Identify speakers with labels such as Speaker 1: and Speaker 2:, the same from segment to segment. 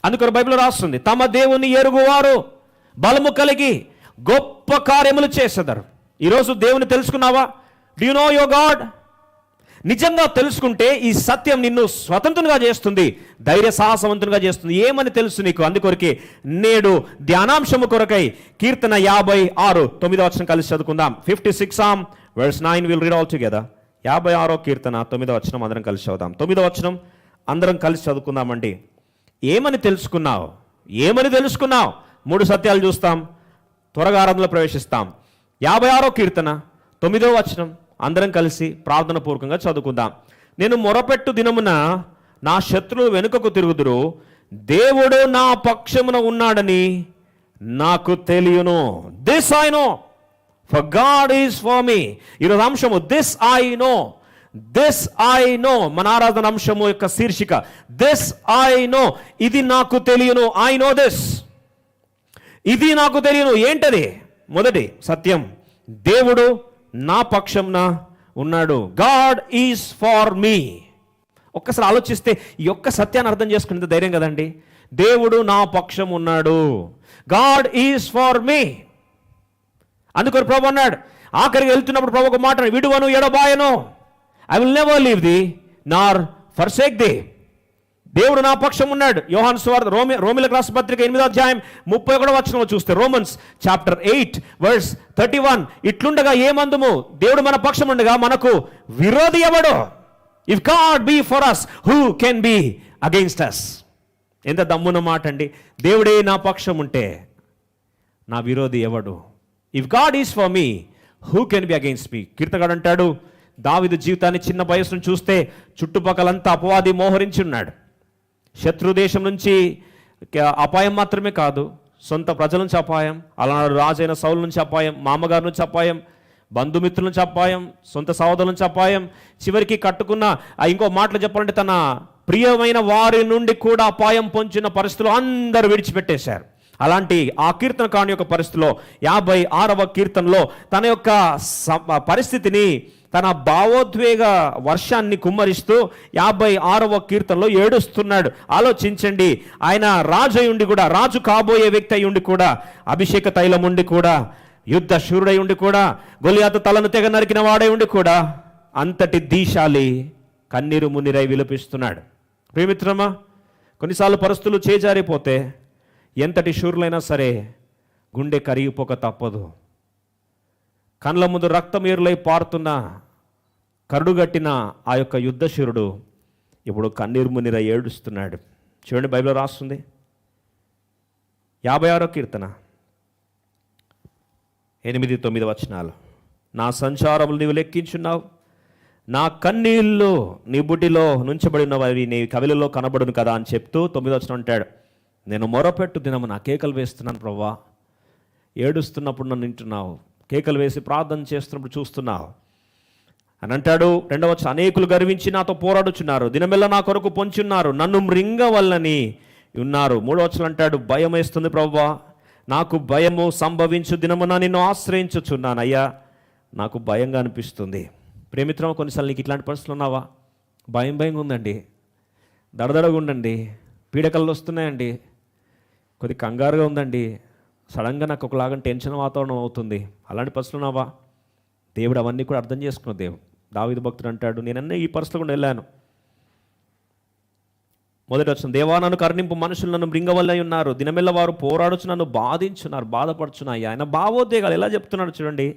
Speaker 1: అందుకని బైబిల్ రాస్తుంది, తమ దేవుని ఎరుగువారు బలము కలిగి గొప్ప కార్యములు చేసేదారు. ఈరోజు దేవుని తెలుసుకున్నావా? Do you know your God? నిజంగా తెలుసుకుంటే ఈ సత్యం నిన్ను స్వతంత్రంగా చేస్తుంది, ధైర్య సాహసవంతునిగా చేస్తుంది. ఏమని తెలుసు నీకు? అందుకొరకే నేడు ధ్యానాంశము కొరకై కీర్తన 56 9వ వచనం కలిసి చదువుకుందాం. 56 Psalm verse 9 we'll read all together. 56వ కీర్తన 9వ వచనం అందరం కలిసి చదువుదాం. 9వ వచనం అందరం కలిసి చదువుకుందామండి. ఏమని తెలుసుకున్నావు? ఏమని తెలుసుకున్నావు? 3 సత్యాలు చూస్తాం, త్వరగా ఆరాధనలో ప్రవేశిస్తాం. 56వ కీర్తన 9వ వచనం అందరం కలిసి ప్రార్థన పూర్వకంగా చదువుకుందాం. నేను మొరపెట్టు దినమున నా శత్రువు వెనుకకు తిరుగుదురు, దేవుడు నా పక్షమున ఉన్నాడని నాకు తెలియను. This I know, for God is for మీ. ఈరోజు అంశము this I know. This I know మన ఆరాధన అంశము యొక్క శీర్షిక దిస్ ఐ నో. ఇది నాకు తెలియను. I know this. ఇది నాకు తెలియను. ఏంటది? మొదటి సత్యం, దేవుడు నా పక్షంన ఉన్నాడు. గాడ్ ఈజ్ ఫార్ మీ. ఒక్కసారి ఆలోచిస్తే ఈ ఒక్క సత్యాన్ని అర్థం చేసుకునేది ధైర్యం కదండి. దేవుడు నా పక్షం ఉన్నాడు. God is for me. అందుకని ప్రభు అన్నాడు, ఆఖరికి వెళ్తున్నప్పుడు ప్రభు ఒక మాట, విడువను ఎడబాయను. I will never leave thee nor forsake thee. దేవుడు నా పక్షం ఉన్నాడు. యోహాను సువార్త రోమిలకు రాసిన పత్రిక 8వ అధ్యాయం 31వ వచనంలో చూస్తే, రోమన్స్ చాప్టర్ 8 verse 31, ఇట్లుండగా ఏమందుము? దేవుడు మన పక్షం ఉండగా మనకు విరోధి ఎవడు? If God be for us, who can be against us? ఎంత దమ్మున మాట అండి. దేవుడే నా పక్షం ఉంటే నా విరోధి ఎవడు? If God is for me, who can be against me? కీర్తనగాడు అంటాడు, దావీదు జీవితాన్ని చిన్న వయసును చూస్తే చుట్టుపక్కలంతా అపవాది మోహరించి ఉన్నాడు. శత్రు దేశం నుంచి అపాయం మాత్రమే కాదు, సొంత ప్రజల నుంచి అపాయం, అలాంటి రాజైన సౌలు నుంచి అపాయం, మామగారి నుంచి అపాయం, బంధుమిత్రుల నుంచి అపాయం, సొంత సహోదరుల నుంచి అపాయం, చివరికి కట్టుకున్న ఇంకో మాటలు చెప్పాలంటే తన ప్రియమైన వారి నుండి కూడా అపాయం పొంచిన పరిస్థితులు అందరూ విడిచిపెట్టేశారు. అలాంటి ఆ కీర్తనకారుని యొక్క పరిస్థితిలో 56వ కీర్తనలో తన యొక్క పరిస్థితిని, తన భావోద్వేగ వర్షాన్ని కుమ్మరిస్తూ 56వ కీర్తనలో ఏడుస్తున్నాడు. ఆలోచించండి, ఆయన రాజు అయి ఉండి కూడా, రాజు కాబోయే వ్యక్తి అయి ఉండి కూడా, అభిషేక తైలం ఉండి కూడా, యుద్ధ శూరుడై ఉండి కూడా, గొలియాతు తలను తెగ నరికిన వాడై ఉండి కూడా, అంతటి దీశాలి కన్నీరు మున్నీరై విలపిస్తున్నాడు. ప్రియమిత్రమా, కొన్నిసార్లు పరిస్థితులు చేజారిపోతే ఎంతటి శూరులైనా సరే గుండె కరిగిపోక తప్పదు. కళ్ళ ముందు రక్తమేరులై పారుతున్న కరుడుగట్టిన ఆ యొక్క యుద్ధశూరుడు ఇప్పుడు కన్నీరు మున్నీరై ఏడుస్తున్నాడు. చూడండి, బైబిల్లో రాస్తుంది 56వ కీర్తన 8-9 వచనాలు. నా సంచారములు నీవు లెక్కించున్నావు, నా కన్నీళ్ళు నీ బుడ్డిలో నుంచబడినవి నీ కవిలలో కనబడును కదా అని చెప్తూ 9వ వచనం అంటాడు, నేను మొరపెట్టు దినము నా కేకలు వేస్తున్నాను ప్రభువా. ఏడుస్తున్నప్పుడు నన్ను వింటున్నావు, కేకలు వేసి ప్రార్థన చేస్తున్నప్పుడు చూస్తున్నావు అని అంటాడు. 2వ వచనం, అనేకులు గర్వించి నాతో పోరాడుచున్నారు, దినమెల్ల నా కొరకు పొంచున్నారు, నన్ను మృంగవల్లని ఉన్నారు. 3వ వచనం అంటాడు, భయం వేస్తుంది ప్రభువా, నాకు భయము సంభవించు దినమున నిన్ను ఆశ్రయించుచున్నాను అయ్యా, నాకు భయంగా అనిపిస్తుంది. ప్రేమిత్రమా, కొన్నిసార్లు నీకు ఇట్లాంటి పరిస్థితులు ఉన్నావా? భయంగా ఉందండి, దడదడగా ఉండండి, పీడకలు వస్తున్నాయండి, కొద్ది కంగారుగా ఉందండి, సడన్గా నాకు ఒకలాగా టెన్షన్ వాతావరణం అవుతుంది. అలాంటి పరిస్థితులు ఉన్నావా? దేవుడు అవన్నీ కూడా అర్థం చేసుకున్న దేవుడు. దావీదు భక్తుడు అంటాడు, నేనన్నీ ఈ పరిస్థితులు కూడా వెళ్ళాను. మొదటి వచనం, దేవా నన్ను కరుణింపు, మనుషులు నన్ను మృంగవల్లై ఉన్నారు, దినమెల్ల వారు పోరాడుచు నన్ను బాధించున్నారు, బాధపడుచున్నాయి. ఆయన భావోద్వేగాలు ఎలా చెప్తున్నాడు చూడండి.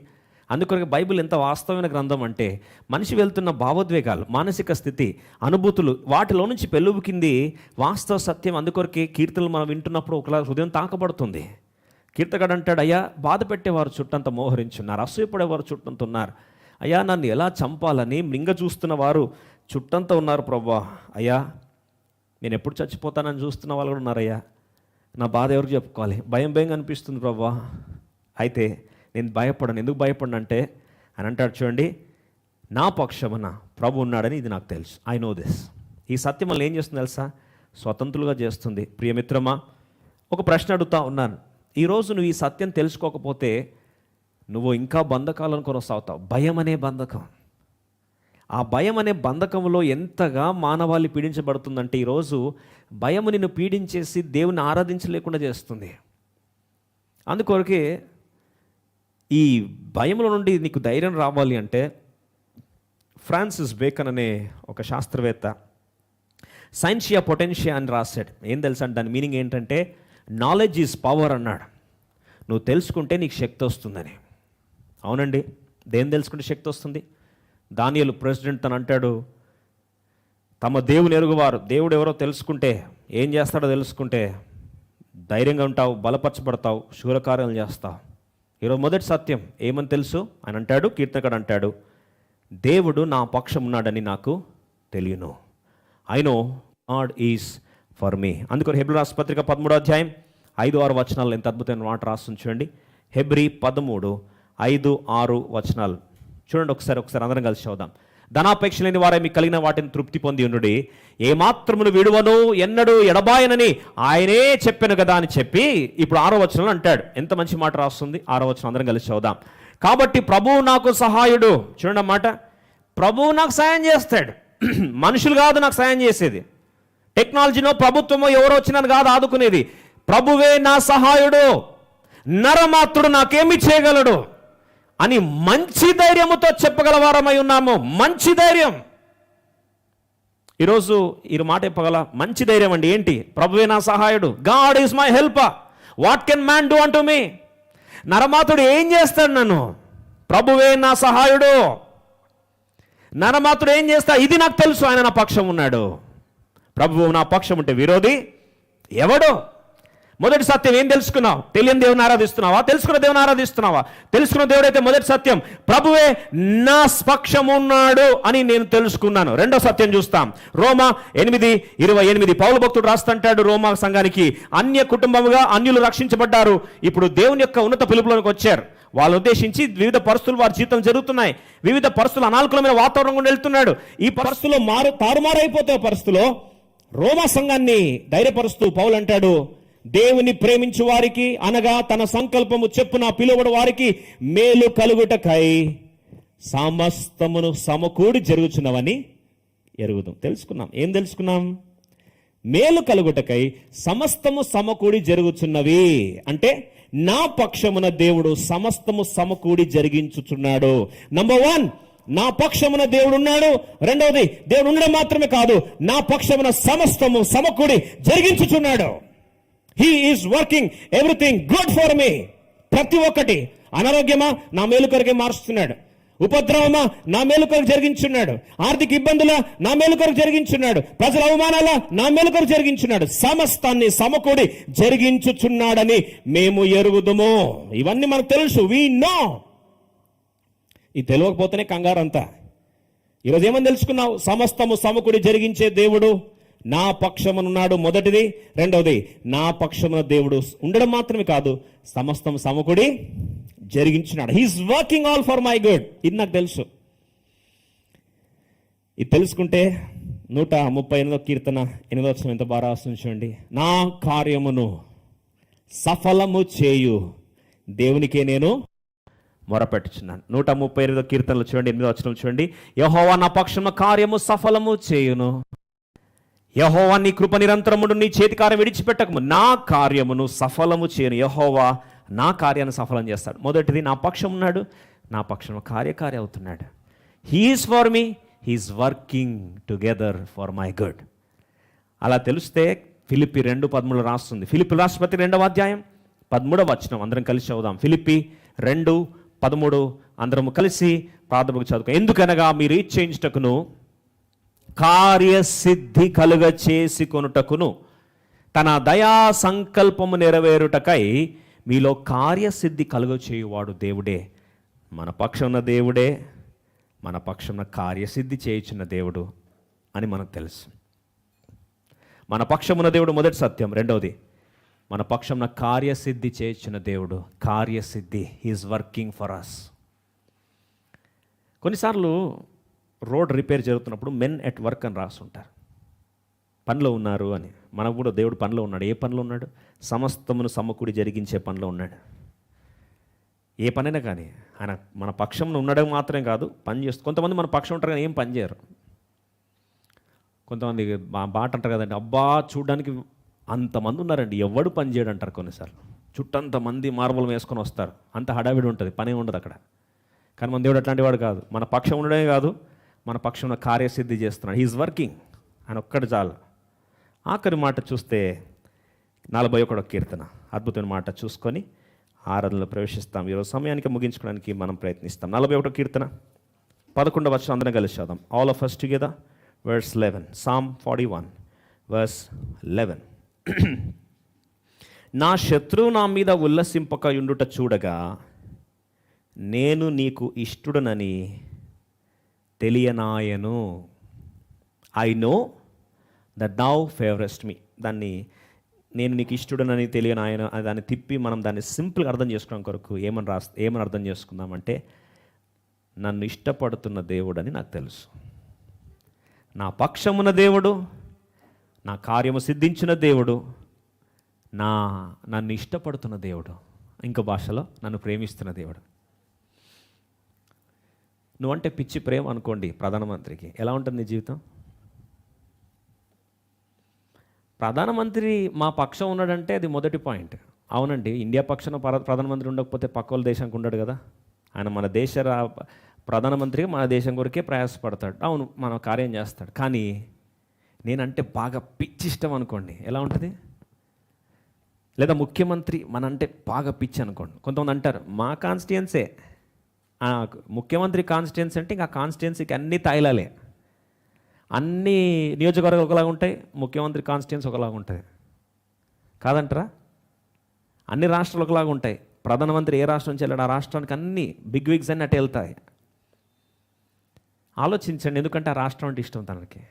Speaker 1: అందుకొరకు బైబిల్ ఎంత వాస్తవమైన గ్రంథం అంటే, మనిషి వెళ్తున్న భావోద్వేగాలు, మానసిక స్థితి, అనుభూతులు, వాటిలో నుంచి పెళ్ళుబుకింది వాస్తవ సత్యం. అందుకొరకే కీర్తనలు మనం వింటున్నప్పుడు ఒకలా హృదయం తాకబడుతుంది. కీర్తకుడు అంటాడు, అయ్యా బాధ పెట్టేవారు చుట్టంతా మోహరించున్నారు, అసూయపడేవారు చుట్టంతా ఉన్నారు, అయ్యా నన్ను ఎలా చంపాలని మింగ చూస్తున్న వారు చుట్టంతా ఉన్నారు ప్రభువా, అయ్యా నేను ఎప్పుడు చచ్చిపోతానని చూస్తున్న వాళ్ళు కూడా ఉన్నారయ్యా, నా బాధ ఎవరికి చెప్పుకోవాలి, భయంగా అనిపిస్తుంది ప్రభువా. అయితే నేను భయపడను. ఎందుకు భయపడను అంటే అని అంటాడు చూడండి, నా పక్షమున ప్రభు ఉన్నాడని ఇది నాకు తెలుసు. I know this. ఈ సత్యం వల్ల ఏం చేస్తుంది తెలుసా? స్వతంత్రులుగా చేస్తుంది. ప్రియమిత్రమా, ఒక ప్రశ్న అడుగుతా ఉన్నాను. ఈరోజు నువ్వు ఈ సత్యం తెలుసుకోకపోతే నువ్వు ఇంకా బంధకాలను కొనసాగుతావు. భయం అనే బంధకం. ఆ భయం అనే బంధకంలో ఎంతగా మానవాళి పీడించబడుతుందంటే ఈరోజు భయము నిన్ను పీడించేసి దేవుని ఆరాధించలేకుండా చేస్తుంది. అందుకొరకే ఈ భయంలో నుండి నీకు ధైర్యం రావాలి అంటే ఫ్రాన్సిస్ బేకన్ అనే ఒక శాస్త్రవేత్త సైన్షియా పొటెన్షియా అని రాశాడు. ఏం తెలుసా అంటే దాని మీనింగ్ ఏంటంటే నాలెడ్జ్ ఈజ్ పవర్ అన్నాడు. నువ్వు తెలుసుకుంటే నీకు శక్తి వస్తుందని. అవునండి, దేని తెలుసుకుంటే శక్తి వస్తుంది? దానియేలు ప్రెసిడెంట్ అని అంటాడు, తమ దేవుని ఎరుగువారు, దేవుడు ఎవరో తెలుసుకుంటే ఏం చేస్తాడో తెలుసుకుంటే ధైర్యంగా ఉంటావు, బలపరచబడతావు, శూరకార్యాలు చేస్తావు. ఈరోజు మొదటి సత్యం ఏమని తెలుసు అని అంటాడు, కీర్తనకాడు అంటాడు, దేవుడు నా పక్షం ఉన్నాడని నాకు తెలియను. I know God is for మీ. అందుకని హెబ్రీ రాసిన పత్రిక 13వ అధ్యాయం 5-6 వచనాలు ఎంత అద్భుతమైన మాట రాస్తుంది చూడండి. హెబ్రీ 13:5-6 వచనాలు చూడండి. ఒకసారి అందరం కలిసి చదువుదాం. ధనాపేక్ష లేని వారే మీకు కలిగిన వాటిని తృప్తి పొంది ఉండుడి, ఏమాత్రమును విడువను ఎన్నడూ ఎడబాయనని ఆయనే చెప్పాను కదా అని చెప్పి ఇప్పుడు 6వ వచనంలో అంటాడు. ఎంత మంచి మాట రాస్తుంది. 6వ వచనం అందరం కలిసి చదువుదాం. కాబట్టి ప్రభువు నాకు సహాయుడు. చూడండి అన్నమాట, ప్రభువు నాకు సాయం చేస్తాడు. మనుషులు కాదు నాకు సాయం చేసేది, టెక్నాలజీనో ప్రభుత్వమో ఎవరో వచ్చినని కాదు ఆదుకునేది. ప్రభువే నా సహాయుడు, నరమాత్రుడు నాకేమి చేయగలడు అని మంచి ధైర్యముతో చెప్పగలవారమై ఉన్నాము. మంచి ధైర్యం. ఈరోజు ఈ మాట చెప్పగల మంచి ధైర్యం అండి. ఏంటి? ప్రభువే నా సహాయుడు, God is my helper, what can man do unto me. నరమాతుడు ఏం చేస్తాడు నన్ను? ప్రభువే నా సహాయుడు. నరమాతుడు ఏం చేస్తా? ఇది నాకు తెలుసు, ఆయన నా పక్షం ఉన్నాడు. ప్రభువు నా పక్షం ఉంటే విరోధి ఎవడు? మొదటి సత్యం ఏం తెలుసుకున్నావు? తెలియని దేవుని ఆరాధిస్తున్నావా? తెలుసుకున్న దేవుని ఆరాధిస్తున్నావా? తెలుసుకున్న దేవుడైతే మొదటి సత్యం ప్రభువే నా పక్షం ఉన్నాడు అని నేను తెలుసుకున్నాను. రెండో సత్యం చూస్తాం. రోమా 8:28 పౌలు భక్తుడు రాస్తుంటాడు రోమా సంఘానికి, అన్య కుటుంబముగా అన్యులు రక్షించబడ్డారు, ఇప్పుడు దేవుని యొక్క ఉన్నత పిలుపులోకి వచ్చారు. వాళ్ళని ఉద్దేశించి వివిధ పరిస్థితులు వారి జీవితం జరుగుతున్నాయి. వివిధ పరిస్థితులు అనానుకూలమైన వాతావరణం గుండా వెళ్తున్నాడు. ఈ పరిస్థితుల్లో తారుమారైపోతే పరిస్థితిలో రోమా సంఘాన్ని ధైర్యపరుస్తూ పౌలు అంటాడు, దేవుని ప్రేమించు వారికి అనగా తన సంకల్పము చెప్పున పిలువడు వారికి మేలు కలుగుటకై సమస్తమును సమకూడి జరుగుచున్నవని ఎరుగుదాం. తెలుసుకున్నాం. ఏం తెలుసుకున్నాం? మేలు కలుగుటకై సమస్తము సమకూడి జరుగుచున్నవి అంటే నా పక్షమున దేవుడు సమస్తము సమకూడి జరిగించుచున్నాడు. నంబర్ 1, నా పక్షమున దేవుడు ఉన్నాడు. రెండవది, దేవుడు ఉండడం మాత్రమే కాదు, నా పక్షమున సమస్తము సమకూడి జరిగించుచున్నాడు. He is working everything good for me. ప్రతి ఒక్కటి, అనారోగ్యమా నా మేలు కొరకే మారుస్తున్నాడు, ఉపద్రవమా నా మేలు కొరకు జరిగించున్నాడు, ఆర్థిక ఇబ్బందుల నా మేలు కొరకు జరిగించున్నాడు, ప్రజల అవమానాల నా మేలు కొరకు జరిగించున్నాడు, సమస్తాన్ని సమకూడి జరిగించుచున్నాడని మేము ఎరుగుదుము. ఇవన్నీ మనకు తెలుసు, we know. ఇది తెలియకపోతేనే కంగారు అంతా. ఈరోజు ఏమని తెలుసుకున్నావు? సమస్తము సమకూడి జరిగించే దేవుడు నా పక్షమునున్నాడు మొదటిది. రెండవది, నా పక్షమున దేవుడు ఉండడం మాత్రమే కాదు, సమస్తం సమకూడి జరిగించున్నాడు. He's working all for my good. ఇది నాకు తెలుసు. ఇది తెలుసుకుంటే 138వ కీర్తన 8వ వచనం ఎంత బాగా రాస్తుంది చూడండి. నా కార్యమును సఫలము చేయు దేవునికే నేను మొరపెట్టుచున్నాను. 138వ కీర్తనలు చూడండి, 8వ వచనం చూడండి. యెహోవా నా పక్షమున కార్యము సఫలము చేయును, యెహోవా నీ కృప నిరంతరమును, నీ చేతి కార్యం విడిచిపెట్టకము, నా కార్యమును సఫలము చేయను. యెహోవా నా కార్యాన్ని సఫలం చేస్తాడు. మొదటిది, నా పక్షం ఉన్నాడు, నా పక్షం కార్యకారి అవుతున్నాడు. He's for me, he's working together for my good. అలా తెలిస్తే ఫిలిప్పి 2:13 రాస్తుంది. ఫిలిప్పి రాసిన పత్రిక 2వ అధ్యాయం 13వ వచనం అందరం కలిసి చదువుదాం. ఫిలిప్పి 2:13 అందరం కలిసి ప్రార్థనకు చదువుకో. ఎందుకనగా మీరు ఇచ్చేయించుటకును కార్యసిద్ధి కలుగ చేసి కొనుటకును తన దయా సంకల్పము నెరవేరుటకై మీలో కార్యసిద్ధి కలుగ చేయువాడు దేవుడే. మన పక్షమున దేవుడే, మన పక్షమున కార్యసిద్ధి చేయుచున్న దేవుడు అని మనకు తెలుసు. మన పక్షమున దేవుడు మొదటి సత్యం. రెండవది, మన పక్షమున కార్యసిద్ధి చేయుచున్న దేవుడు. కార్యసిద్ధి, హీఈస్ వర్కింగ్ ఫర్ అస్. కొన్నిసార్లు రోడ్ రిపేర్ జరుగుతున్నప్పుడు మెన్ ఎట్ వర్క్ అని రాస్తుంటారు, పనిలో ఉన్నారు అని. మనకు కూడా దేవుడు పనిలో ఉన్నాడు. ఏ పనిలో ఉన్నాడు? సమస్తమును సమకూడి జరిగించే పనిలో ఉన్నాడు. ఏ పనైనా కానీ ఆయన మన పక్షంలో ఉండడం మాత్రమే కాదు, పని చేస్తూ. కొంతమంది మన పక్షం ఉంటారు కానీ ఏం పని చేయరు. కొంతమంది బాట అంటారు కదండి, అబ్బా చూడడానికి అంతమంది ఉన్నారండి, ఎవడు పని చేయడు అంటారు కొన్నిసార్లు. చుట్టంత మంది మార్బల్ వేసుకొని వస్తారు, అంత హడావిడి ఉంటుంది, పని ఉండదు అక్కడ. కానీ మన దేవుడు అట్లాంటి వాడు కాదు. మన పక్షం ఉండడమే కాదు, మన పక్షంలో కార్యసిద్ధి చేస్తున్నాడు. హీఈస్ వర్కింగ్, ఆయన ఒక్కటి చాలు. ఆఖరి మాట చూస్తే 41వ కీర్తన, అద్భుతమైన మాట చూసుకొని ఆరాధనలో ప్రవేశిస్తాం. ఈరోజు సమయానికి ముగించుకోవడానికి మనం ప్రయత్నిస్తాం. 41వ కీర్తన 11వ వచనం అందరం కలిసి చదుదాం. All of us together. verse 11, Psalm 41 verse 11. నా శత్రువు నా మీద ఉల్లసింపక యుండుట చూడగా నేను నీకు ఇష్టుడనని తెలియనాయను. I know that thou favorest me. దాన్ని నేను నీకు ఇష్టుడనని తెలియనాయను దాన్ని తిప్పి మనం దాన్ని సింపుల్గా అర్థం చేసుకోవడం కొరకు ఏమని అర్థం చేసుకుందామంటే, నన్ను ఇష్టపడుతున్న దేవుడని నాకు తెలుసు, నా పక్షమున దేవుడు, నా కార్యము సిద్ధించిన దేవుడు, నన్ను ఇష్టపడుతున్న దేవుడు, ఇంకో భాషలో నన్ను ప్రేమిస్తున్న దేవుడు. నువ్వంటే పిచ్చి ప్రేమ అనుకోండి ప్రధానమంత్రికి, ఎలా ఉంటుంది నీ జీవితం? ప్రధానమంత్రి మా పక్షం ఉన్నాడంటే అది మొదటి పాయింట్. అవునండి, ఇండియా పక్షాన ప్రధానమంత్రి ఉండకపోతే పక్క వాళ్ళ దేశానికి ఉండడు కదా. ఆయన మన దేశ ప్రధానమంత్రిగా మన దేశం కొరకే ప్రయాసపడతాడు. అవును, మన కార్యం చేస్తాడు. కానీ నేనంటే బాగా పిచ్చి ఇష్టం అనుకోండి, ఎలా ఉంటుంది? లేదా ముఖ్యమంత్రి మనంటే బాగా పిచ్చి అనుకోండి. కొంతమంది అంటారు మా కాన్స్టిట్యుయెన్సే, ముఖ్యమంత్రి కాన్స్టిట్యుయెన్సీ అంటే ఇంకా కాన్స్టిట్యుయెన్సీకి అన్ని తాయిలాలే. అన్ని నియోజకవర్గాలు ఒకలాగా ఉంటాయి, ముఖ్యమంత్రి కాన్స్టిట్యుయెన్సీ ఒకలాగా ఉంటుంది కాదంటారా? అన్ని రాష్ట్రాలు ఒకలాగా ఉంటాయి. ప్రధానమంత్రి ఏ రాష్ట్రం నుంచి వెళ్ళాడు, ఆ రాష్ట్రానికి అన్ని బిగ్ విగ్స్ అన్నీ అటు వెళ్తాయి. ఆలోచించండి, ఎందుకంటే ఆ రాష్ట్రం అంటే ఇష్టం తనకి.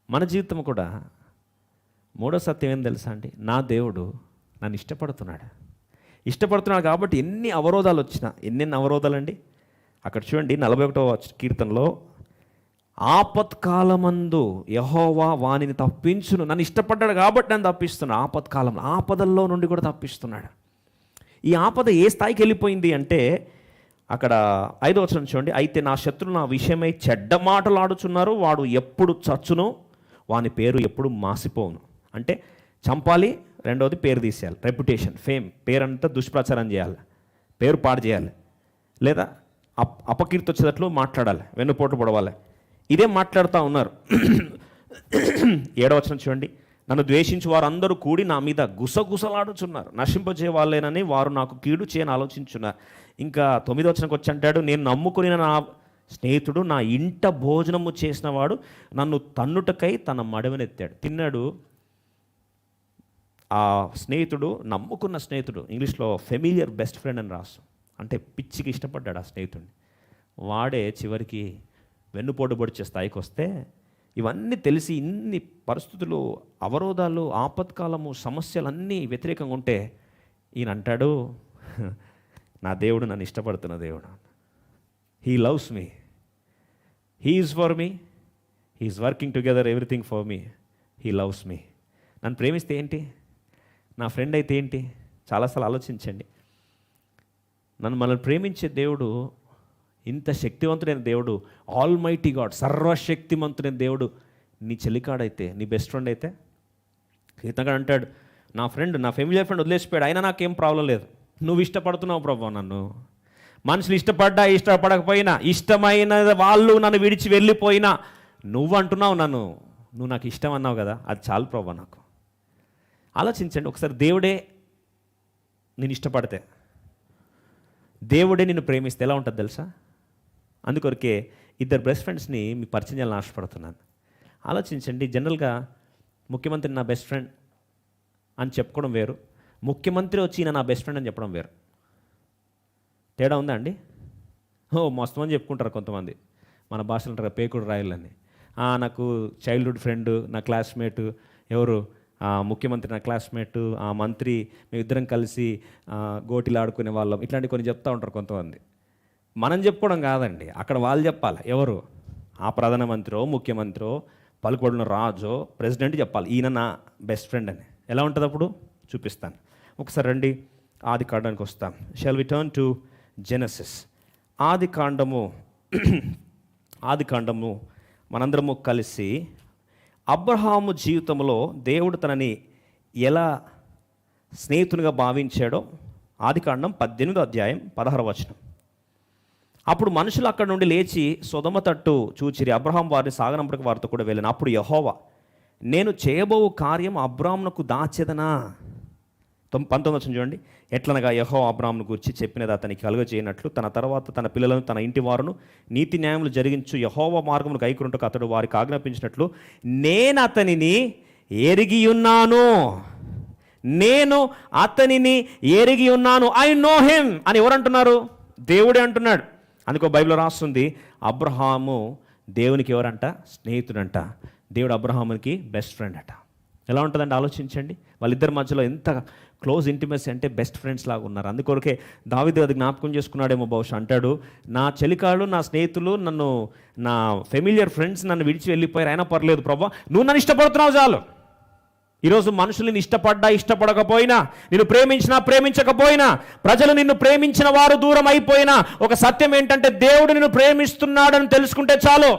Speaker 1: మన జీవితం కూడా మూడో సత్యం ఏం తెలుసా అండి? నా దేవుడు నన్ను ఇష్టపడుతున్నాడు కాబట్టి ఎన్ని అవరోధాలు వచ్చినా, ఎన్నెన్ని అవరోధాలండి. అక్కడ చూడండి 41వ కీర్తనలో, ఆపత్కాలమందు యెహోవా వానిని తప్పించును. నన్ను ఇష్టపడ్డాడు కాబట్టి నన్ను తప్పిస్తున్నాడు. ఆపత్కాలం, ఆపదల్లో నుండి కూడా తప్పిస్తున్నాడు. ఈ ఆపద ఏ స్థాయికి వెళ్ళిపోయింది అంటే, అక్కడ 5వ వచనం చూడండి, అయితే నా శత్రులు నా విషయమై చెడ్డ మాటలు ఆడుచున్నారు, వాడు ఎప్పుడు చచ్చునో వాని పేరు ఎప్పుడు మాసిపోవును. అంటే చంపాలి, రెండవది పేరు తీసేయాలి, రెప్యుటేషన్, ఫేమ్, పేరంతా దుష్ప్రచారం చేయాలి, పేరు పాడు చేయాలి, లేదా అపకీర్తి వచ్చేటట్లు మాట్లాడాలి, వెన్నుపోటు పొడవాలి. ఇదే మాట్లాడుతూ ఉన్నారు. 7వ వచనం చూడండి, నన్ను ద్వేషించి వారు అందరూ కూడి నా మీద గుసగుసలాడుచున్నారు, నశింపజే వాళ్ళేనని వారు నాకు కీడు చేయని ఆలోచించున్నారు. ఇంకా 9వ వచనంకి వచ్చి అంటాడు, నేను నమ్ముకుని నా స్నేహితుడు నా ఇంట భోజనము చేసిన వాడు నన్ను తన్నుటకై తన మడవనెత్తాడు. తిన్నాడు ఆ స్నేహితుడు, నమ్ముకున్న స్నేహితుడు, ఇంగ్లీష్లో ఫెమిలియర్ బెస్ట్ ఫ్రెండ్ అని రాస్తాం. అంటే పిచ్చికి ఇష్టపడ్డాడు ఆ స్నేహితుడిని. వాడే చివరికి వెన్నుపోటు పొడిచే స్థాయికి వస్తే, ఇవన్నీ తెలిసి ఇన్ని పరిస్థితులు, అవరోధాలు, ఆపత్కాలము, సమస్యలన్నీ వ్యతిరేకంగా ఉంటే ఈయన అంటాడు, నా దేవుడు నన్ను ఇష్టపడుతున్న దేవుడు, he loves me, he is for me, he is working together everything for me, he loves me. నన్ను ప్రేమిస్తే ఏంటి, నా ఫ్రెండ్ అయితే ఏంటి? చాలాసార్లు ఆలోచించండి. మనల్ని ప్రేమించే దేవుడు, ఇంత శక్తివంతుడైన దేవుడు, ఆల్ మైటీ గాడ్, సర్వశక్తిమంతుడైన దేవుడు నీ చెల్లికాడైతే, నీ బెస్ట్ ఫ్రెండ్ అయితే, కీర్తనగాడు అంటాడు, నా ఫ్రెండ్, నా ఫెమిలియర్ ఫ్రెండ్ వదిలేసిపోయాడు, అయినా నాకేం ప్రాబ్లం లేదు, నువ్వు ఇష్టపడుతున్నావు ప్రభు నన్ను. మనుషులు ఇష్టపడ్డా ఇష్టపడకపోయినా, ఇష్టమైన వాళ్ళు నన్ను విడిచి వెళ్ళిపోయినా, నువ్వు అంటున్నావు నువ్వు నాకు ఇష్టం అన్నావు కదా, అది చాలు ప్రభు నాకు. ఆలోచించండి ఒకసారి, దేవుడే నేను ఇష్టపడితే, దేవుడే నిన్ను ప్రేమిస్తే ఎలా ఉంటుంది తెలుసా? అందుకొరకే ఇద్దరు బెస్ట్ ఫ్రెండ్స్ని మీ పరిచయం చేయాలని ఆశపడుతున్నాను. ఆలోచించండి, జనరల్గా ముఖ్యమంత్రి నా బెస్ట్ ఫ్రెండ్ అని చెప్పుకోవడం వేరు, ముఖ్యమంత్రి వచ్చి ఈయన నా బెస్ట్ ఫ్రెండ్ అని చెప్పడం వేరు. తేడా ఉందా అండి? మస్తు మంది చెప్పుకుంటారు కొంతమంది, మన భాషలో అంటారు పేకుడు రాయలని. నాకు చైల్డ్హుడ్ ఫ్రెండ్, నా క్లాస్మేటు, ఎవరు ముఖ్యమంత్రి నా క్లాస్మేటు, ఆ మంత్రి, మేమిద్దరం కలిసి గోటీలు ఆడుకునే వాళ్ళం, ఇట్లాంటివి కొన్ని చెప్తూ ఉంటారు కొంతమంది. మనం చెప్పుకోవడం కాదండి, అక్కడ వాళ్ళు చెప్పాలి. ఎవరు? ఆ ప్రధానమంత్రో, ముఖ్యమంత్రో, పలుకుబడిన రాజో, ప్రెసిడెంట్ చెప్పాలి, ఈయన నా బెస్ట్ ఫ్రెండ్ అని. ఎలా ఉంటుంది అప్పుడు? చూపిస్తాను. ఒకసారి రండి, ఆది కాండానికి వస్తాం. Shall we turn to Genesis. ఆది కాండము మనందరము కలిసి అబ్రహాము జీవితంలో దేవుడు తనని ఎలా స్నేహితునిగా భావించాడో ఆది కాండం 18వ అధ్యాయం 16వ వచనం. అప్పుడు మనుషులు అక్కడ నుండి లేచి సొదొమ తట్టు చూచిరి, అబ్రహాం వారిని సాగనంపటికి వారితో కూడా వెళ్ళాను. అప్పుడు యెహోవా, నేను చేయబో కార్యం అబ్రామునకు దాచెదనా. 19వ వచనం చూడండి. ఎట్లనగా యెహోవా అబ్రామును గురించి చెప్పినది అతనికి కలుగజేయనట్లు తన తర్వాత తన పిల్లలను తన ఇంటి వారును నీతి న్యాయములు జరిగించు యెహోవా మార్గమును కైకొనుటకు అతడు వారికి ఆజ్ఞాపించినట్లు నేను అతనిని ఎరిగి ఉన్నాను. నేను అతనిని ఎరిగి ఉన్నాను. ఐ నో హిమ్ అని ఎవరంటున్నారు? దేవుడే అంటున్నాడు. అందుకో బైబిల్లో రాస్తుంది, అబ్రహాము దేవునికి ఎవరంట? స్నేహితుడంట. దేవుడు అబ్రహామునికి బెస్ట్ ఫ్రెండ్ అట. ఎలా ఉంటుందంటే ఆలోచించండి. వాళ్ళిద్దరి మధ్యలో ఎంత క్లోజ్ ఇంటిమసీ అంటే బెస్ట్ ఫ్రెండ్స్ లాగా ఉన్నారు. అందుకొరకే దావీదు అది జ్ఞాపకం చేసుకున్నాడేమో బహుశా. అంటాడు, నా చెలికాళ్ళు నా స్నేహితులు నన్ను, నా ఫెమిలియర్ ఫ్రెండ్స్ నన్ను విడిచి వెళ్ళిపోయారు, అయినా పర్లేదు ప్రభా, నువ్వు నన్ను ఇష్టపడుతున్నావు చాలు. ఈరోజు మనుషులు ఇష్టపడ్డా ఇష్టపడకపోయినా, నిన్ను ప్రేమించినా ప్రేమించకపోయినా, ప్రజలు నిన్ను ప్రేమించిన వారు దూరం అయిపోయినా, ఒక సత్యం ఏంటంటే దేవుడు నిన్ను ప్రేమిస్తున్నాడని తెలుసుకుంటే చాలు.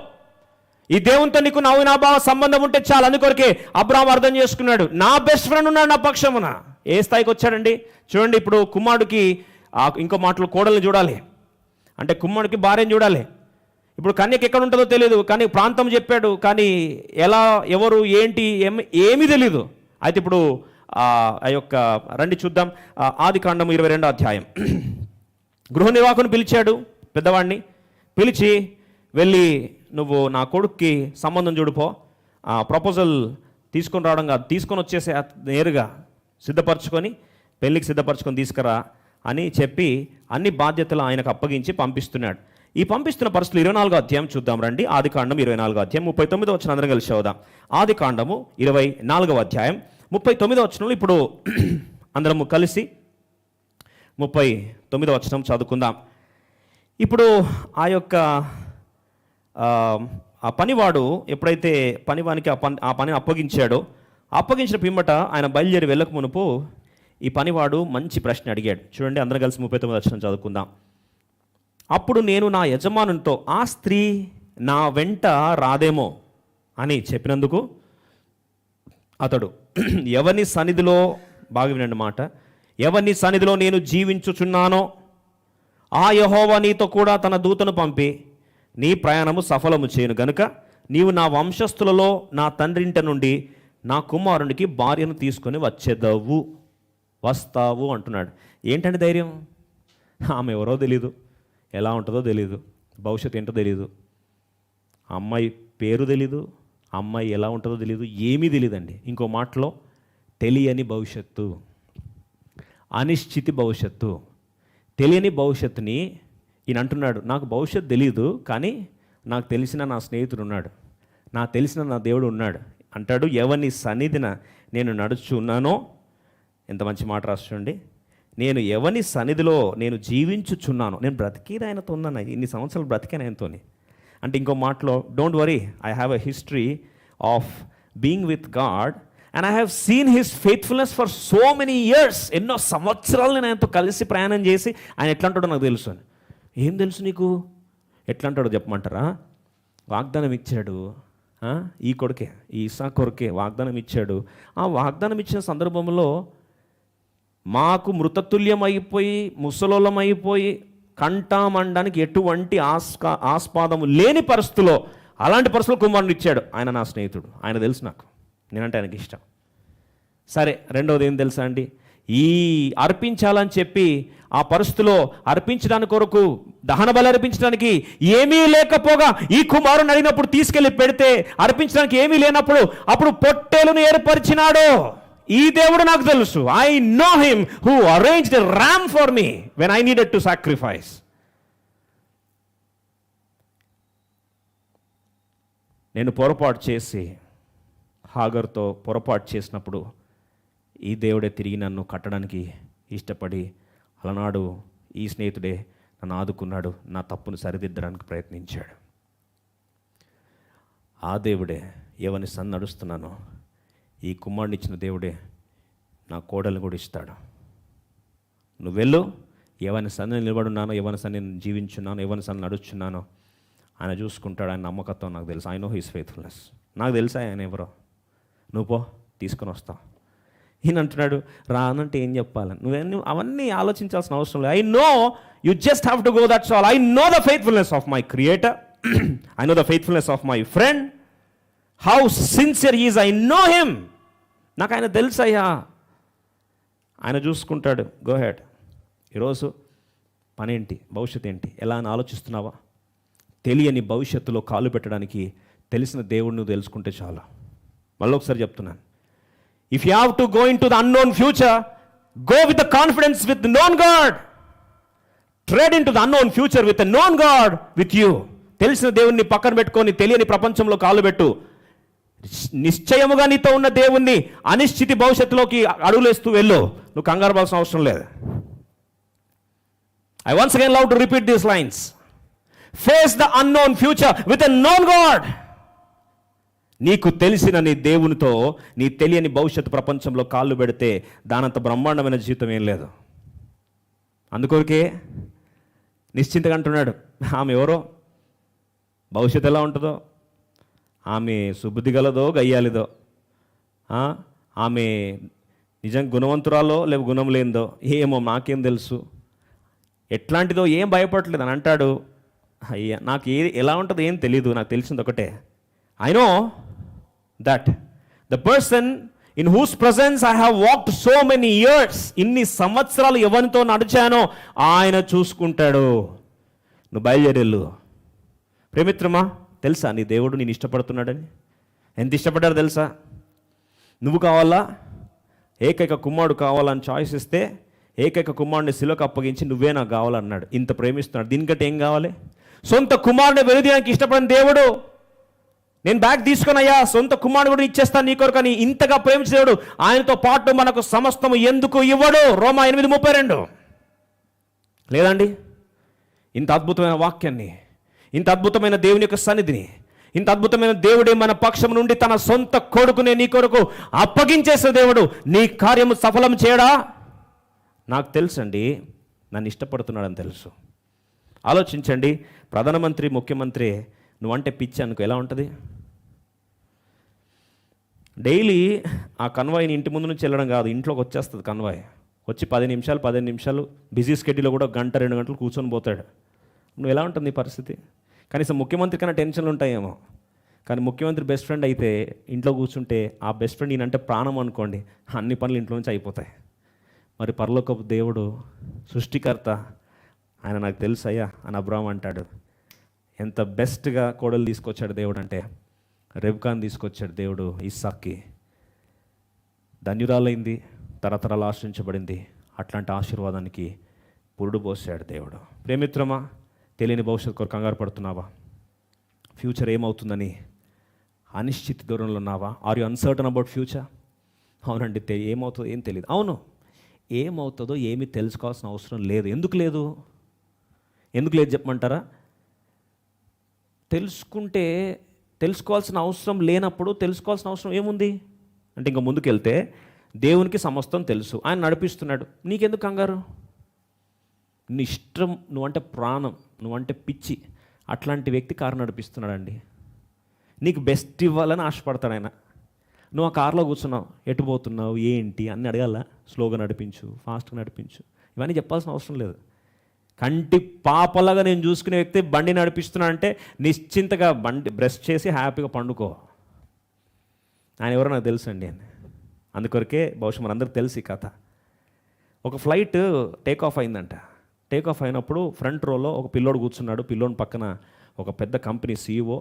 Speaker 1: ఈ దేవునితో నీకు నవ్వునాభావ సంబంధం ఉంటే చాలు. అందుకొరకే అబ్రాహాము అర్థం చేసుకున్నాడు, నా బెస్ట్ ఫ్రెండ్ ఉన్నాడు నా పక్షమున. ఏ స్థాయికి వచ్చాడండి చూడండి. ఇప్పుడు కుమారుడికి ఇంకో మాటలు కోడల్ని చూడాలి అంటే కుమారుడికి భార్యను చూడాలి. ఇప్పుడు కన్యకి ఎక్కడ ఉంటుందో తెలియదు, కానీ ప్రాంతం చెప్పాడు, కానీ ఎలా, ఎవరు, ఏంటి ఏమీ తెలీదు. అయితే ఇప్పుడు ఆ యొక్క రండి చూద్దాం. ఆది కాండం 22వ అధ్యాయం. గృహ నిర్వాహకుని పిలిచాడు, పెద్దవాడిని పిలిచి, వెళ్ళి నువ్వు నా కొడుక్కి సంబంధం చూడిపో, ప్రపోజల్ తీసుకొని రావడం కాదు, తీసుకొని వచ్చేసి నేరుగా సిద్ధపరచుకొని పెళ్ళికి సిద్ధపరచుకొని తీసుకురా అని చెప్పి అన్ని బాధ్యతలు ఆయనకు అప్పగించి పంపిస్తున్నాడు. ఈ పంపిస్తున్న పరిస్థితులు 24వ అధ్యాయం చూద్దాం రండి. ఆది కాండం 24వ అధ్యాయం 39వ వచనం అందరం కలిసి చదువుదాం. ఆది కాండము 24వ అధ్యాయం 39వ వచనంలో ఇప్పుడు అందరము కలిసి 39వ వచనం చదువుకుందాం. ఇప్పుడు ఆ యొక్క ఆ పనివాడు ఎప్పుడైతే పనివానికి ఆ పని అప్పగించాడో, అప్పగించిన పిమ్మట ఆయన బయలుదేరి వెళ్ళక మునుపు ఈ పనివాడు మంచి ప్రశ్న అడిగాడు. చూడండి, అందరం కలిసి 39వ వచనం చదువుకుందాం. అప్పుడు నేను నా యజమానునితో, ఆ స్త్రీ నా వెంట రాదేమో అని చెప్పినందుకు అతడు, ఎవని సన్నిధిలో, బాగా వినండి మాట, ఎవని సన్నిధిలో నేను జీవించుచున్నానో ఆ యెహోవా నీతో కూడా తన దూతను పంపి నీ ప్రయాణము సఫలము చేయను గనుక నీవు నా వంశస్థులలో నా తండ్రింట నుండి నా కుమారునికి భార్యను తీసుకొని వస్తావు అంటున్నాడు. ఏంటంటే ధైర్యం? ఆమె ఎవరో తెలీదు, ఎలా ఉంటుందో తెలీదు, భవిష్యత్తు ఏంటో తెలీదు, అమ్మాయి పేరు తెలీదు, అమ్మాయి ఎలా ఉంటుందో తెలీదు, ఏమీ తెలియదండి. ఇంకో మాటలో తెలియని భవిష్యత్తు, అనిశ్చితి భవిష్యత్తు, తెలియని భవిష్యత్తుని ఈయన అంటున్నాడు, నాకు భవిష్యత్తు తెలియదు, కానీ నాకు తెలిసిన నా స్నేహితుడు ఉన్నాడు, నాకు తెలిసిన నా దేవుడు ఉన్నాడు అంటాడు. ఎవరిని సన్నిధిన నేను నడుచున్నానో, ఎంత మంచి మాట రాస్తుండి, నేను ఎవని సన్నిధిలో నేను జీవించుచున్నాను, నేను బ్రతికేది ఆయనతో ఉన్నాను, ఇన్ని సంవత్సరాలు బ్రతికాను ఆయనతోని. అంటే ఇంకో మాటలో, don't worry, I have a history of being with God and I have seen his faithfulness for so many years. ఎన్నో సంవత్సరాలు నేను ఆయనతో కలిసి ప్రయాణం చేసి ఆయన ఎట్లా అంటాడో నాకు తెలుసు అని. ఏం తెలుసు నీకు? ఎట్లా అంటాడో చెప్పమంటారా? వాగ్దానం ఇచ్చాడు, ఈ కొడుకే, ఈ ఇస్సాకు కొడుకే వాగ్దానం ఇచ్చాడు. ఆ వాగ్దానం ఇచ్చిన సందర్భంలో మాకు మృతతుల్యమైపోయి ముసలోళమైపోయి కంటామండానికి ఎటువంటి ఆస్పాదము లేని పరిస్థితుల్లో, అలాంటి పరిస్థితుల్లో కుమారుని ఇచ్చాడు. ఆయన నా స్నేహితుడు, ఆయన తెలుసు నాకు, నేనంటే ఆయనకి ఇష్టం. సరే, రెండవది ఏం తెలుసా అండి, ఈ అర్పించాలని చెప్పి ఆ పరిస్థితిలో అర్పించడానికి కొరకు, దహన బలి అర్పించడానికి ఏమీ లేకపోగా ఈ కుమారుని అడిగినప్పుడు తీసుకెళ్ళి పెడితే, అర్పించడానికి ఏమీ లేనప్పుడు అప్పుడు పొట్టేలును ఏర్పరిచినాడు. ఈ దేవుడు నాకు తెలుసు. I know him who arranged a RAM for me when I needed to sacrifice. నేను పొరపాటు చేసి హాగర్తో పొరపాటు చేసినప్పుడు ఈ దేవుడే తిరిగి నన్ను కట్టడానికి ఇష్టపడి, అలనాడు ఈ స్నేహితుడే నన్ను ఆదుకున్నాడు, నా తప్పును సరిదిద్దడానికి ప్రయత్నించాడు. ఆ దేవుడే ఎవరిని నడుస్తున్నానో, ఈ కుమారుని ఇచ్చిన దేవుడే నా కోడల్ని కూడా ఇస్తాడు, నువ్వు వెళ్ళు, ఎవరి సన్ని నిలబడున్నానో, ఎవరి సన్ని జీవించున్నానో, ఎవరి సన్ని నడుచున్నానో ఆయన చూసుకుంటాడు. ఆయన నమ్మకత్వం నాకు తెలుసు. I know his faithfulness. నాకు తెలుసా ఆయన ఎవరో. నువ్వు పో, తీసుకొని వస్తావు. ఈయన అంటున్నాడు, రానంటే ఏం చెప్పాలని. నువ్వన్నీ అవన్నీ ఆలోచించాల్సిన అవసరం లేదు. I know you just have to go, that's all. I know the faithfulness of my creator, I know the faithfulness of my friend, how sincere is, I know him. నాకు ఆయన తెలుసయ్యా, ఆయన చూసుకుంటాడు. Go head. ఈరోజు పనేంటి, భవిష్యత్తు ఏంటి, ఎలా అని ఆలోచిస్తున్నావా? తెలియని భవిష్యత్తులో కాలు పెట్టడానికి తెలిసిన దేవుడిని నువ్వు తెలుసుకుంటే చాలు. మళ్ళీ ఒకసారి చెప్తున్నాను, if you have to go in to the unknown future, go with the confidence with known God. Trade in to the unknown future with known God with you. తెలిసిన దేవుణ్ణి పక్కన పెట్టుకొని తెలియని ప్రపంచంలో కాలు పెట్టు. నిశ్చయముగా నీతో ఉన్న దేవుణ్ణి అనిశ్చితి భవిష్యత్తులోకి అడుగులేస్తూ వెళ్ళు. నువ్వు కంగారు పడాల్సిన అవసరం లేదు. I once again love to repeat these lines. Face the unknown future with a known God. నీకు తెలిసిన నీ దేవునితో నీ తెలియని భవిష్యత్తు ప్రపంచంలో కాళ్ళు పెడితే దానంత బ్రహ్మాండమైన జీవితం ఏం లేదు. అందుకొరకే నిశ్చింతగా అంటున్నాడు, ఆమె ఎవరో, భవిష్యత్తు ఎలా ఉంటుందో, ఆమె సుబుద్ధి గలదో గయ్యాలిదో, ఆమె నిజంగా గుణవంతురాలో లేక గుణం లేనిదో ఏమో నాకేం తెలుసు, ఎట్లాంటిదో ఏం భయపడట్లేదు అని అంటాడు. అయ్యా నాకు ఎలా ఉంటుందో ఏం తెలీదు, నాకు తెలిసింది ఒకటే, I know that the person in whose presence I have walked so many years. ఇన్ని సంవత్సరాలు ఎవరితో నడిచానో ఆయన చూసుకుంటాడు. నువ్వు బయలుదేరెళ్ళు. ప్రేమిత్రమా, తెలుసా నీ దేవుడు నేను ఇష్టపడుతున్నాడని? ఎంత ఇష్టపడ్డారో తెలుసా? నువ్వు కావాలా, ఏకైక కుమారుడు కావాలని చాయిస్ ఇస్తే ఏకైక కుమారుడిని శిలువకు అప్పగించి నువ్వే నాకు కావాలన్నాడు. ఇంత ప్రేమిస్తున్నాడు, దీనికంటే ఏం కావాలి? సొంత కుమారుడిని వెలుదీయడానికి ఇష్టపడిన దేవుడు, నేను బ్యాగ్ తీసుకున్నాయా సొంత కుమారుడు కూడా ఇచ్చేస్తాను నీ కొరకు అని ఇంతగా ప్రేమించిన దేవుడు ఆయనతో పాటు మనకు సమస్తము ఎందుకు ఇవ్వడు? రోమా 8:32. లేదండి, ఇంత అద్భుతమైన వాక్యాన్ని, ఇంత అద్భుతమైన దేవుని యొక్క సన్నిధిని, ఇంత అద్భుతమైన దేవుడే మన పక్షం నుండి తన సొంత కొడుకునే నీ కొరకు అప్పగించేసే దేవుడు నీ కార్యము సఫలం చేయడా? నాకు తెలుసండి, నన్ను ఇష్టపడుతున్నాడని తెలుసు. ఆలోచించండి, ప్రధానమంత్రి ముఖ్యమంత్రి నువ్వంటే పిచ్చి అనుకో, ఎలా ఉంటుంది? డైలీ ఆ కన్వాయ్ని ఇంటి ముందు నుంచి వెళ్ళడం కాదు, ఇంట్లోకి వచ్చేస్తుంది కన్వాయ్. వచ్చి 15 నిమిషాలు బిజీ స్కెడ్యూల్లో కూడా 1-2 గంటలు కూర్చొని పోతాడు. నువ్వు ఎలా ఉంటుంది నీ పరిస్థితి? కనీసం ముఖ్యమంత్రి కన్నా టెన్షన్లు ఉంటాయేమో, కానీ ముఖ్యమంత్రి బెస్ట్ ఫ్రెండ్ అయితే ఇంట్లో కూర్చుంటే ఆ బెస్ట్ ఫ్రెండ్ ఈయనంటే ప్రాణం అనుకోండి, అన్ని పనులు ఇంట్లో నుంచి అయిపోతాయి. మరి పరలోకపు దేవుడు సృష్టికర్త ఆయన నాకు తెలుసు అయ్యా అని అబ్రాహాం అంటాడు. ఎంత బెస్ట్గా కోడలు తీసుకొచ్చాడు దేవుడు అంటే, రెబ్కాను తీసుకొచ్చాడు దేవుడు ఇస్సాక్కి. ధన్యురాలైంది, తరతరాలు ఆశ్రయించబడింది. అట్లాంటి ఆశీర్వాదానికి పురుడు పోసాడు దేవుడు. ప్రేమిత్రమా, తెలియని భవిష్యత్తు కొరకు కంగారు పడుతున్నావా? ఫ్యూచర్ ఏమవుతుందని అనిశ్చిత దూరంలో ఉన్నావా? Are you uncertain about future? అవునండి, ఏమవుతుందో ఏం తెలియదు. అవును, ఏమవుతుందో ఏమీ తెలుసుకోవాల్సిన అవసరం లేదు. ఎందుకు లేదు చెప్పమంటారా? తెలుసుకోవాల్సిన అవసరం లేనప్పుడు తెలుసుకోవాల్సిన అవసరం ఏముంది అంటే, ఇంకా ముందుకెళ్తే దేవునికి సమస్తం తెలుసు, ఆయన నడిపిస్తున్నాడు, నీకెందుకు కంగారు? నీ ఇష్టం, నువ్వంటే ప్రాణం, నువ్వంటే పిచ్చి, అట్లాంటి వ్యక్తి కారు నడిపిస్తున్నాడండి. నీకు బెస్ట్ ఇవ్వాలని ఆశపడతాడు ఆయన. నువ్వు ఆ కారులో కూర్చున్నావు, ఎటు పోతున్నావు ఏంటి అని అడగాల? స్లోగా నడిపించు, ఫాస్ట్గా నడిపించు, ఇవన్నీ చెప్పాల్సిన అవసరం లేదు. కంటి పాపలాగా నేను చూసుకునే వ్యక్తి బండి నడిపిస్తున్నా అంటే నిశ్చింతగా బండి బ్రష్ చేసి హ్యాపీగా పండుకో. ఆయన ఎవరో నాకు తెలుసు అండి అని. అందుకొరకే బహుశా మనందరికీ తెలిసి ఈ కథ. ఒక ఫ్లైట్ టేక్ ఆఫ్ అయిందంట. టేక్ ఆఫ్ అయినప్పుడు ఫ్రంట్ రోలో ఒక పిల్లోడు కూర్చున్నాడు. పిల్లోని పక్కన ఒక పెద్ద కంపెనీ CEO,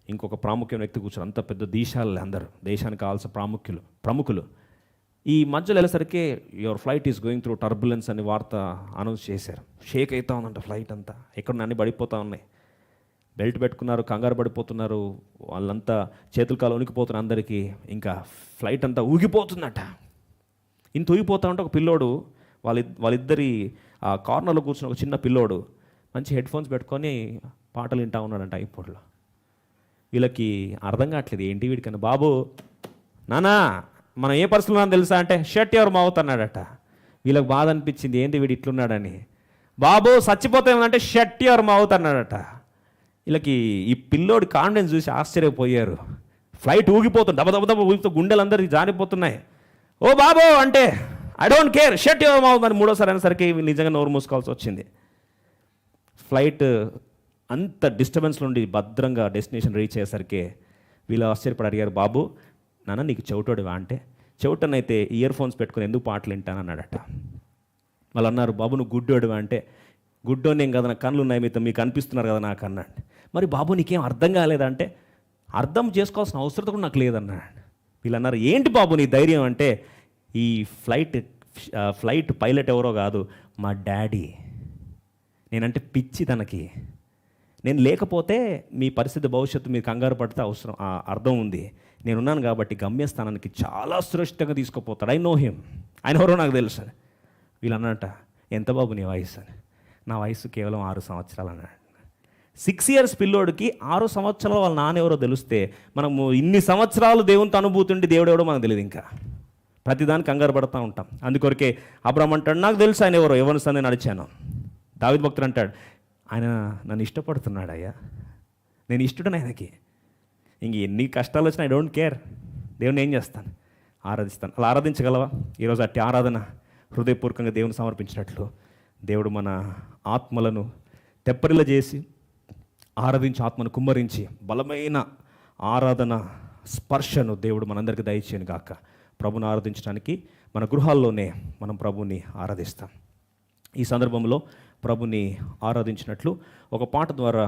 Speaker 1: ఇంకొక ప్రాముఖ్యమైన వ్యక్తి కూర్చున్నారు. అంత పెద్ద దేశాలు, అందరూ దేశానికి కావాల్సిన ప్రముఖులు. ఈ మధ్యలో వెళ్ళేసరికి your flight is going through turbulence అని వార్త అనౌన్స్ చేశారు. షేక్ అవుతా ఉందంట ఫ్లైట్ అంతా, ఎక్కడ అన్నీ పడిపోతూ ఉన్నాయి. బెల్ట్ పెట్టుకున్నారు, కంగారు పడిపోతున్నారు, వాళ్ళంతా చేతులు కాలు ఉనికిపోతున్నారు అందరికీ. ఇంకా ఫ్లైట్ అంతా ఊగిపోతుందట. ఇంత ఊగిపోతా ఉంటే ఒక పిల్లోడు, వాళ్ళిద్దరి ఆ కార్నర్లో కూర్చున్న ఒక చిన్న పిల్లోడు మంచి హెడ్ ఫోన్స్ పెట్టుకొని పాటలు వింటా ఉన్నాడంట ఐపోడ్లో. వీళ్ళకి అర్థం కావట్లేదు ఏంటి వీడికన్నా. బాబు, నానా మనం ఏ పరిస్థితుల్లో తెలుసా అంటే, షట్ యువర్ మౌత్ అన్నాడట. వీళ్ళకి బాధ అనిపించింది, ఏంది వీడు ఇట్లున్నాడని. బాబు చచ్చిపోతామేమంటే షట్ యువర్ మౌత్ అన్నాడట. వీళ్ళకి ఈ పిల్లోడి కాన్ఫిడెన్స్ చూసి ఆశ్చర్యపోయారు. ఫ్లైట్ ఊగిపోతుంది, దబ ఊగితో గుండెలందరికీ జారిపోతున్నాయి. ఓ బాబు అంటే I don't care shut your mouth అని మూడోసారి అనేసరికి వీళ్ళు నిజంగా నోరు మూసుకోవాల్సి వచ్చింది. ఫ్లైట్ అంత డిస్టర్బెన్స్ నుండి భద్రంగా డెస్టినేషన్ రీచ్ అయ్యేసరికి వీళ్ళు ఆశ్చర్యపడి అడిగారు, బాబు నాన్న నీకు చెవిటోడివా అంటే, చెవిటనైతే ఇయర్ ఫోన్స్ పెట్టుకుని ఎందుకు పాటలు వింటానన్నాడట. వాళ్ళు అన్నారు, బాబు నువ్వు గుడ్డోడివా అంటే, గుడ్డోని ఏం కదా, నాకు కళ్ళు ఉన్నాయి, మీతో మీకు అనిపిస్తున్నారు కదా నాకు అన్నాడు. మరి బాబు నీకేం అర్థం కాలేదంటే, అర్థం చేసుకోవాల్సిన అవసరం కూడా నాకు లేదన్నాడు. వీళ్ళు అన్నారు, ఏంటి బాబు నీ ధైర్యం అంటే, ఈ ఫ్లైట్ పైలట్ ఎవరో కాదు, మా డాడీ. నేనంటే పిచ్చి తనకి. నేను లేకపోతే మీ పరిస్థితి భవిష్యత్తు మీరు కంగారు పడితే అవసరం అర్థం ఉంది. నేనున్నాను కాబట్టి గమ్యస్థానానికి చాలా సురక్షితంగా తీసుకుపోతాడు. ఐ నో హిమ్, ఆయన ఎవరో నాకు తెలుసు అని. వీళ్ళు అన్నట, ఎంత బాబు నీ వయసు అని. నా వయసు కేవలం 6 సంవత్సరాలు అన్నాడు. 6 years పిల్లోడికి 6 సంవత్సరాలు వాళ్ళ నాన్న ఎవరో తెలిస్తే, మనము ఇన్ని సంవత్సరాలు దేవునితో అనుభూతుండి దేవుడు ఎవడో మనకు తెలియదు. ఇంకా ప్రతిదానికి కంగారు పడుతూ ఉంటాం. అందుకొరకే అబ్రాహాము అంటాడు, నాకు తెలుసు ఆయన ఎవరో, ఎవరి సందే నడిచాను. దావీదు భక్తుడు అంటాడు, ఆయన నన్ను ఇష్టపడుతున్నాడు అయ్యా, నేను ఇష్టడని ఆయనకి. ఇంక ఎన్ని కష్టాలు వచ్చినా ఐ డోంట్ కేర్, దేవుని ఏం చేస్తాను, ఆరాధిస్తాను. అలా ఆరాధించగలవా? ఈరోజు అట్టి ఆరాధన హృదయపూర్వకంగా దేవుని సమర్పించినట్లు దేవుడు మన ఆత్మలను తెప్పరిల చేసి ఆరాధించి, ఆత్మను కుమ్మరించి బలమైన ఆరాధన స్పర్శను దేవుడు మనందరికీ దయచేయను గాక. ప్రభుని ఆరాధించడానికి మన గృహాల్లోనే మనం ప్రభుని ఆరాధిస్తాం. ఈ సందర్భంలో ప్రభుని ఆరాధించినట్లు ఒక పాట ద్వారా